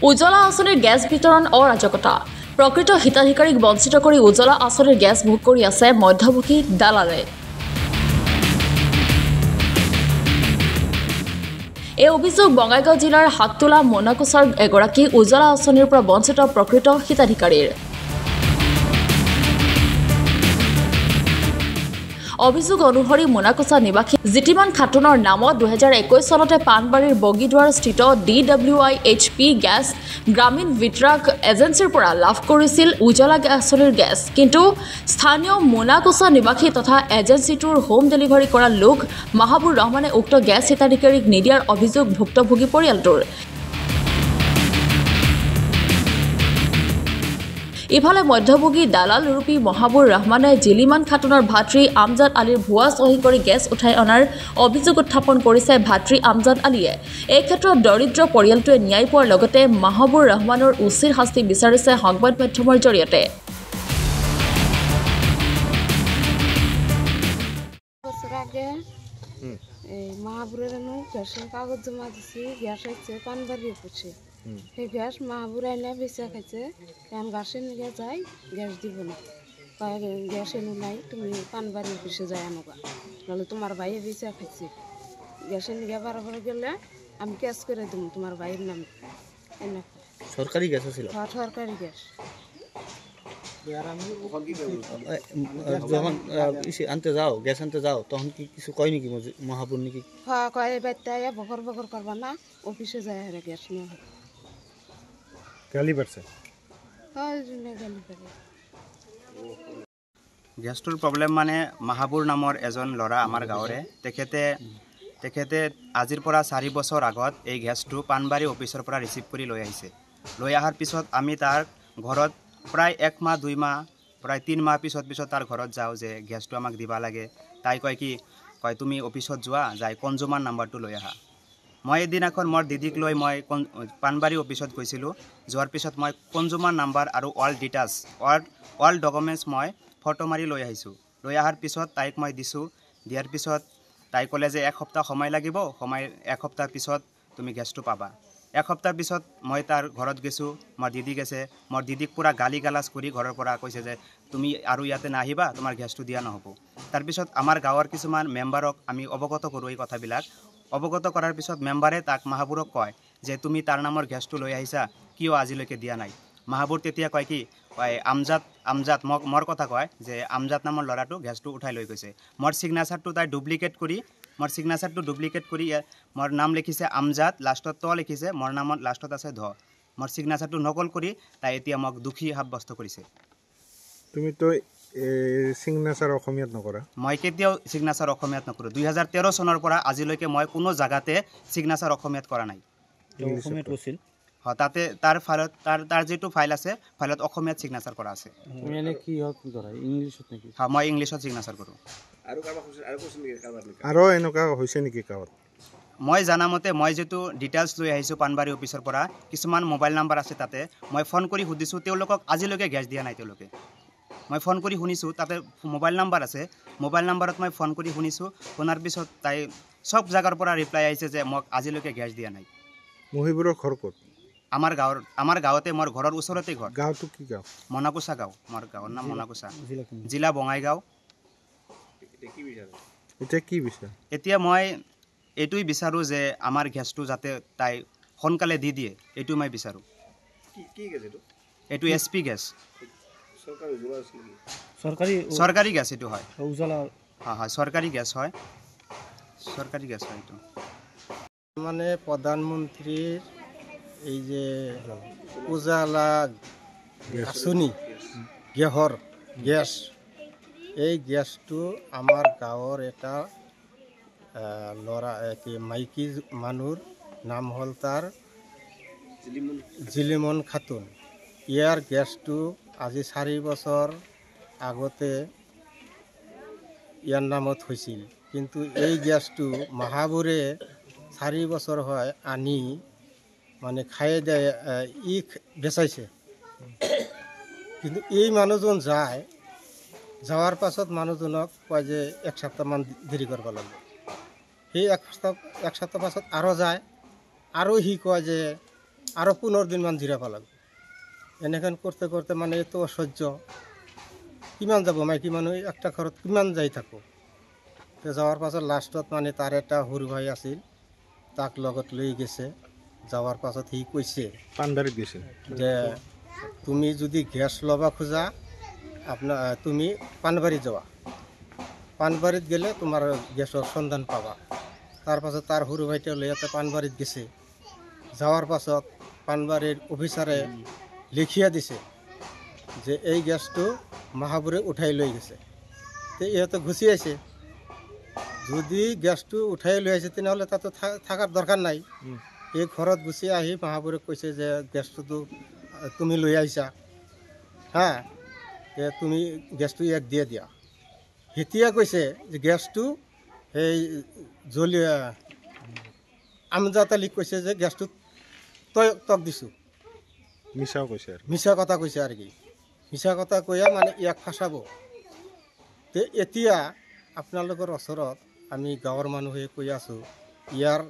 উজ্জ্বলা আঁচনিৰ গেছ বিতৰণ অৰাজকতা প্ৰকৃত হিতাধিকাৰীক বঞ্চিত কৰি উজ্জ্বলা আঁচনিৰ গেছ ভোগ কৰি আছে মধ্যভোগী দালালে। এই অভিযোগ বঙাইগাঁও জিলাৰ হাকতোলা মোনাকোছাৰ এগৰাকী উজ্জ্বলা আঁচনিৰ পৰা বঞ্চিত প্ৰকৃত হিতাধিকাৰীৰ। অভিযোগ অনুসৰি মোনাকোছা নিবাসী জিতিমান খাতুনৰ নামত 2021 চনতে পাণবাৰীৰ বগীদুৱাৰ স্থিত DWIHP গেছ গ্ৰামীণ বিতৰক এজেন্সিৰ পৰা লাভ কৰিছিল উজ্জ্বলা আঁচনিৰ গেছ। কিন্তু স্থানীয় মোনাকোছা নিবাসী তথা এজেন্সিটোৰ হোম ডেলিভাৰী কৰা লোক মাহাবুৰ ৰহমানে উক্ত গেছ হিতাধিকাৰীক নিদিয়াৰ অভিযোগ ভুক্তভোগী পৰিয়ালটোৰ। ইফালে মধ্যভোগী দালাল ৰূপী মহাবুৰ ৰহমানে জিলিমান খাতুনৰ ভাতৃ আমজাদ আলীৰ ভুৱা চহী কৰি গেছ উঠাই অনাৰ অভিযোগ উত্থাপন কৰিছে ভাতৃ আমজাদ আলীয়ে। এই ক্ষেত্ৰত দৰিদ্ৰ পৰিয়ালটোৱে ন্যায় পোৱাৰ লগতে মহাবুৰ ৰহমানৰ উচিত শাস্তি বিচাৰিছে সংবাদ মাধ্যমৰ জৰিয়তে। মহাবুরের গ্যাসের কাগজ জমা দিচ্ছি, গ্যাস হচ্ছে পানবাড়ি পড়ছে, সেই গ্যাস মহাবুর আইনা বেচা খাইছে, এখন গ্যাসের নিয়ে যাই গ্যাস দিব না, গ্যাস এনে নাই তুমি পানবাড়ি অফিসে যাই আনোগা, নাহলে তোমার ভাইয়ে বেচা খাইছে, গ্যাসের নিয়ে বারবার গেলে আমি ক্যাশ করে দেবো তোমার ভাইয়ের নামে। সরকারি গ্যাস ছিল? সরকারি গ্যাস। যখন আনতে যাও গ্যাস আনতে যাও তখন কি কিছু কয় নাকি মহাবুর নাকি? কয় বাচ্চায় বকর বকর করবা না, অফিসে যায় আর গ্যাস নিয়ে গালি পারছে। গ্যাসটোৰ প্ৰব্লেম মানে মাহাবুৰ নামৰ এজন ল'ৰা আমাৰ গাঁৱৰে, তেখেতে আজিৰ পৰা 4 বছৰ আগত এই গেছটো পাণবাৰী অফিচৰ পৰা ৰিচিভ কৰি লৈ আহিছে। লৈ অহাৰ পিছত আমি তাৰ ঘৰত প্ৰায় 1 মাহ 2 মাহ প্ৰায় 3 মাহ পিছত তাৰ ঘৰত যাওঁ যে গেছটো আমাক দিবা লাগে। তাই কয় তুমি অফিচত যোৱা, যাই কনজুমাৰ নাম্বাৰটো লৈ আহা। মই এদিনাখন মোৰ দিদিক লৈ মই পাণবাৰী অফিচত গৈছিলোঁ। যোৱাৰ পিছত মই কনজুমাৰ নাম্বাৰ আৰু অল ডকুমেণ্টছ মই ফটো মাৰি লৈ আহিছোঁ। লৈ অহাৰ পিছত তাইক মই দিছোঁ। দিয়াৰ পিছত তাই ক'লে যে 1 সপ্তাহ সময় লাগিব, 1 সপ্তাহ পিছত তুমি গেছটো পাবা। 1 সপ্তাহ পিছত মই তাৰ ঘৰত গৈছোঁ, মোৰ দিদি গৈছে, মোৰ দিদিক পূৰা গালি গালাজ কৰি ঘৰৰ পৰা কৈছে যে তুমি আৰু ইয়াতে নাহিবা, তোমাৰ গেছটো দিয়া নহ'ব। তাৰপিছত আমাৰ গাঁৱৰ কিছুমান মেম্বাৰক আমি অৱগত কৰোঁ এই কথাবিলাক। অৱগত কৰাৰ পিছত মেম্বাৰে তাক মাহাবুৰক কয় যে তুমি তাৰ নামৰ গেছটো লৈ আহিছা, কিয় আজিলৈকে দিয়া নাই? মাহাবুৰ তেতিয়া কয় কি আমজাদ মোৰ কথা কয় যে আমজাদ নামৰ ল'ৰাটো গেছটো উঠাই লৈ গৈছে। মোৰ ছিগনেচাৰটো তাই ডুপ্লিকেট কৰি মোৰ নাম লিখিছে আমজাদ, লাষ্টত ত লিখিছে, মোৰ নামত লাষ্টত আছে ধ। মোৰ ছিগনেচাৰটো নকল কৰি তাই এতিয়া মোক দোষী সাব্যস্ত কৰিছে। তুমি তো ছিগনেচাৰ অসমীয়াত নকৰা? মই কেতিয়াও ছিগনেচাৰ অসমীয়াত নকৰোঁ। 2013 চনৰ পৰা আজিলৈকে মই কোনো জাগাতে ছিগনেচাৰ অসমীয়াত কৰা নাই। অসমীয়াত কৈছিল? হয়, তাতে তাৰ ফাইলত তাৰ যিটো ফাইল আছে, ফাইলত অসমীয়াত ছিগনেচাৰ কৰা আছে। তুমি এনে কি কৰা ইংলিছত নেকি? হয়, মই ইংলিছত ছিগনেচাৰ কৰোঁ। আৰু এনেকুৱা হৈছে নেকি গাঁৱত? মই জানামতে মই যিটো ডিটেইলছ লৈ আহিছোঁ পাণবাৰী অফিচৰ পৰা, কিছুমান মোবাইল নাম্বাৰ আছে তাতে, মই ফোন কৰি সুধিছোঁ, তেওঁলোকক আজিলৈকে গেছ দিয়া নাই তেওঁলোকে। মই ফোন কৰি শুনিছোঁ, তাতে মোবাইল নাম্বাৰ আছে, মোবাইল নাম্বাৰত মই ফোন কৰি শুনিছোঁ। শুনাৰ পিছত তাই চব জাগাৰ পৰা ৰিপ্লাই আহিছে যে মোক আজিলৈকে গেছ দিয়া নাই। মহিবুৰৰ ঘৰ ক'ত? আমাৰ গাঁৱতে, মোৰ ঘৰৰ ওচৰতে ঘৰ। গাঁৱটো কি গাঁও? মোনাকোছা গাঁও, মোৰ গাঁৱৰ নাম মোনাকোছা, জিলা বঙাইগাঁও। এতিয়া কি বিচাৰ? এতিয়া মই এইটোই বিচাৰোঁ যে আমাৰ গেছটো যাতে তাই সোনকালে দি দিয়ে, এইটো মই বিচাৰোঁ। এইটো SP গেছ, চৰকাৰী গেছ এইটো হয়। হয়, চৰকাৰী গেছ হয়, এইটো মানে প্ৰধানমন্ত্ৰীৰ এই যে উজালা আঁচনি গেছ, এই গেছটো আমাৰ গাঁৱৰ এটা ল'ৰা মাইকী মানুহৰ নাম হ'ল তাৰ জিলিমন খাতুন। ইয়াৰ গেছটো আজি 4 বছৰ আগতে ইয়াৰ নামত হৈছিল, কিন্তু এই গেছটো মাহাবুৰে 4 বছৰ হয় আনি মানে খাই বেচাইছে। কিন্তু এই মানুহজন যাওয়াৰ পাছত মানুহজনক কয় যে 1 সপ্তাহমান দেৰি কৰিব লাগিব। সেই 1 সপ্তাহ পাছত আৰু যায়, আৰু সি কয় যে আৰও 15 দিনমান জিৰাব লাগব এনেখন কৰতে কৰতে মানে এত অসহ্য কিমান যাব মাইকী মানুহ একটা ঘৰত কিমান যাই থাকো তো যাওয়াৰ পাছত লাস্টত মানে তাৰ একটা সৰু ভাই আছিল তাক লগত লৈ গেছে যাওয়াৰ পাছত সি কৈছে পানবাৰীত গৈছে যে তুমি যদি গ্যাস লবা খোঁজা আপনার তুমি পানবাড়ি যাওয়া পানবাড়িত গেলে তোমার গ্যাসের সন্ধান পাবা তার পাছত তার সৰু ভাইটা লইয়াতে পানবাড়িত গেছে যাওয়ার পাছত পানবাড়ির অফিসারে লিখিয়া দিছে যে এই গ্যাসটো মাহাবুরে উঠাই লৈ গেছে তো ইহঁতে গুচি আছে যদি গ্যাসটো উঠাই লৈ আছে তেনেহ'লে তাতো থাকার দরকার নাই এই ঘৰত গুচি আহি মাহাবুরে কৈছে যে গ্যাসটো তুমি লৈ আহিছা হ্যাঁ তুমি গ্যাসটো ইয়াক দিয়ে দিয়া এতিয়া কৈছে যে গ্যাসটো এই জ্বলীয়া আমজাদ আলীক কৈছে যে গ্যাসটো তক দিছোঁ মিছাও কৈছে আৰু মিছা কথা কৈছে আৰ কি মিছা কথা কইয়া মানে ইয়াক ফাঁসাব তো এতিয়া আপোনালোকৰ ওচৰত আমি গাঁৱৰ মানুহে কৈ আছোঁ ইয়াৰ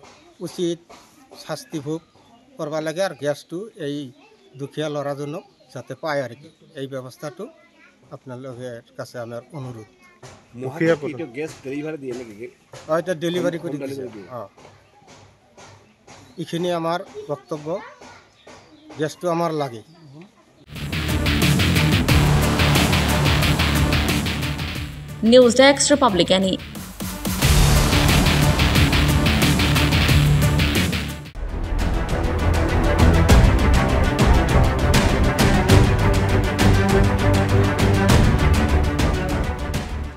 উচিত শাস্তি ভোগ কৰিব লাগে আৰ গ্যাসটো এই দুখীয়া ল'ৰাজনক যাতে পায় আৰ কি এই ব্যবস্থাটো আপোনালোকৰ কাছে আমাৰ অনুৰোধ এটা ডেলিভাৰি কৰে দিছে এইখিনি আমাৰ বক্তব্য গ্যাসটো আমাৰ লাগে নিউজ ডেস্ক ৰিপাব্লিকানি।